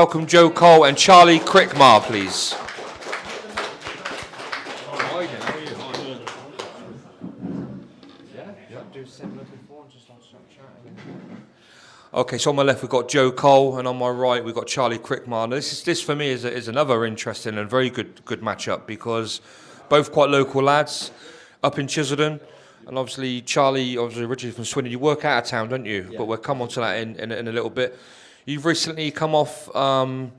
Welcome Joe Cole and Charlie Crickmar, please. Okay, so on my left we've got Joe Cole, and on my right we've got Charlie Crickmar. Now, this for me is another interesting and very good matchup, because both quite local lads up in Chiselden, and obviously Charlie, originally from Swindon. You work out of town, don't you? Yeah. But we'll come on to that in a little bit. You've recently come off, a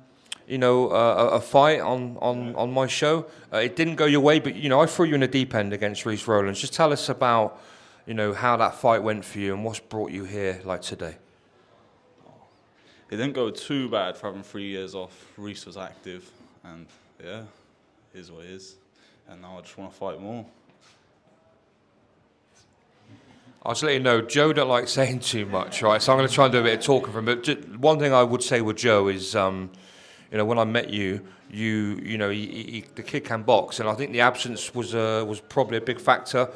fight on my show. It didn't go your way, but I threw you in the deep end against Reece Rowlands. Just tell us about how that fight went for you and what's brought you here like today. It didn't go too bad for having 3 years off. Reece was active, and yeah, it is what it is. And now I just want to fight more. I'll just let you know, Joe don't like saying too much, right? So I'm going to try and do a bit of talking for him. But just one thing I would say with Joe is, when I met you, the kid can box, and I think the absence was probably a big factor.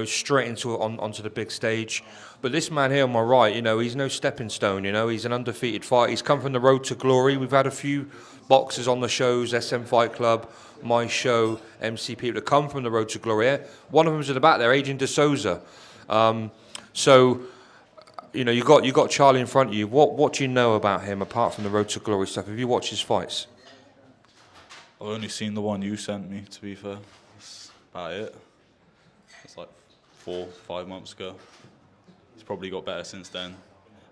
Straight onto the big stage. But this man here on my right, he's no stepping stone. He's an undefeated fighter. He's come from the road to glory. We've had a few boxers on the shows, SM Fight Club, my show, MC people that come from the road to glory. One of them's at the back there, Adrian De Souza. You got Charlie in front of you. What do you know about him apart from the road to glory stuff? Have you watched his fights? I've only seen the one you sent me, to be fair. That's about it. It's like 4-5 months ago. He's probably got better since then.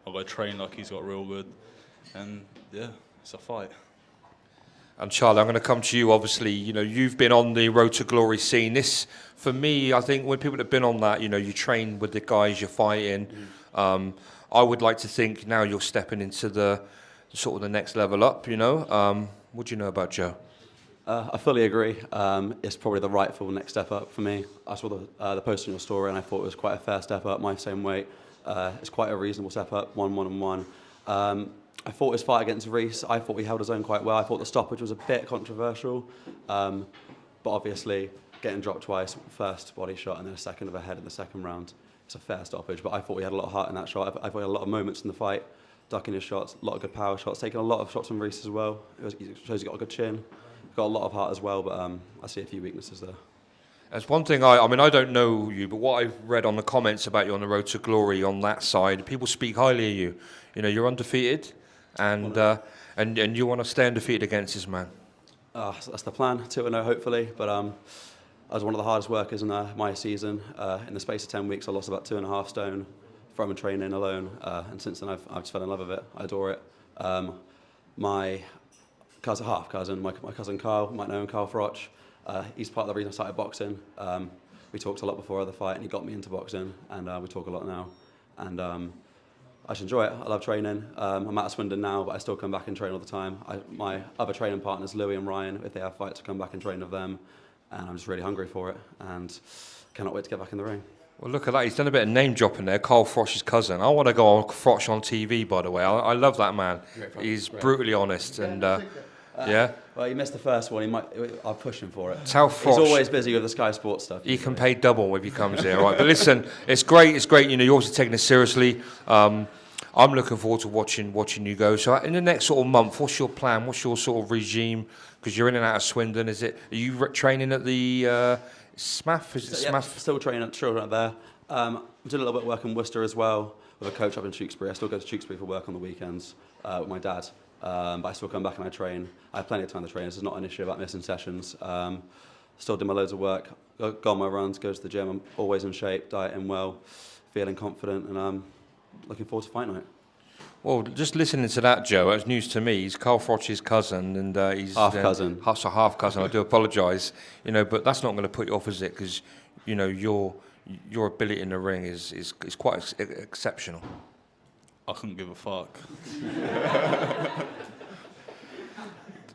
I've got to train like he's got real good. And yeah, it's a fight. And Charlie, I'm going to come to you. Obviously, you've been on the road to glory scene. This, for me, I think when people have been on that, you train with the guys you're fighting. I would like to think now you're stepping into the sort of the next level up. What do you know about Joe? I fully agree. It's probably the rightful next step up for me. I saw the post on your story, and I thought it was quite a fair step up. My same weight. It's quite a reasonable step up. 1-1-1. I thought his fight against Reece, I thought he held his own quite well. I thought the stoppage was a bit controversial, but obviously getting dropped twice, first body shot and then a second of a head in the second round, it's a fair stoppage. But I thought he had a lot of heart in that shot. I thought he had a lot of moments in the fight, ducking his shots, a lot of good power shots, taking a lot of shots from Reece as well. It shows he got a good chin. Got a lot of heart as well, but I see a few weaknesses there. That's one thing. I don't know you, but what I've read on the comments about you on the road to glory on that side, people speak highly of you. You're undefeated, and you want to stay undefeated against this man. That's the plan, 2-0 hopefully. But I was one of the hardest workers in my season. In the space of 10 weeks, I lost about 2.5 stone from training alone, and since then I've just fell in love with it. I adore it. My half cousin, my cousin Kyle, you might know him, Kyle Froch. He's part of the reason I started boxing. We talked a lot before the fight, and he got me into boxing, and we talk a lot now. And I just enjoy it. I love training. I'm out of Swindon now, but I still come back and train all the time. My other training partners, Louis and Ryan, if they have fights, I come back and train with them. And I'm just really hungry for it, and cannot wait to get back in the ring. Well, look at that. He's done a bit of name dropping there. Carl Froch's cousin. I want to go on Froch on TV, by the way. I love that man. He's brutally honest, and yeah. Well, he missed the first one. I'll push him for it. Tell Froch. He's always busy with the Sky Sports stuff. He can pay double if he comes here, right? But listen, it's great. It's great. You're obviously taking this seriously. I'm looking forward to watching you go. So in the next sort of month, what's your plan? What's your sort of regime? Because you're in and out of Swindon. Are you training at the SMAF? Is it SMAF? Still training at children there. I'm doing a little bit of work in Worcester as well with a coach up in Tewkesbury. I still go to Tewkesbury for work on the weekends with my dad. But I still come back and I train. I have plenty of time to train. This is not an issue about missing sessions. Still do my loads of work. Go on my runs, go to the gym. I'm always in shape, dieting well, feeling confident, and I'm looking forward to fight night. Well, just listening to that, Joe, it's news to me. He's Carl Froch's cousin, and he's half cousin. Half cousin. I do apologise, but that's not going to put you off, is it? Because your ability in the ring is quite exceptional. I couldn't give a fuck.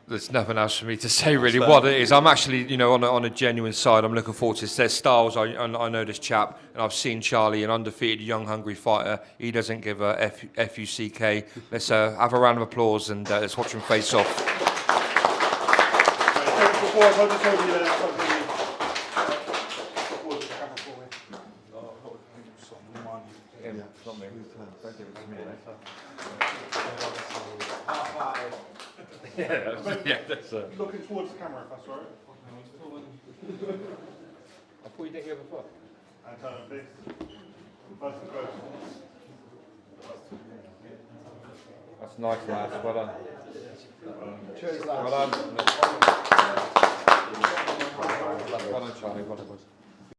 There's nothing else for me to say, really. What it is, I'm actually, on a genuine side. I'm looking forward to this. There's styles. I know this chap, and I've seen Charlie, an undefeated, young, hungry fighter. He doesn't give a F-U-C-K. Let's have a round of applause, and let's watch him face off. Yeah, that's Looking towards the camera, if that's all right. I thought you didn't give a fuck. And turn this. First and first. That's nice, lads. Well done. Cheers, lads. Well done. Well done, Charlie. Well done, boys.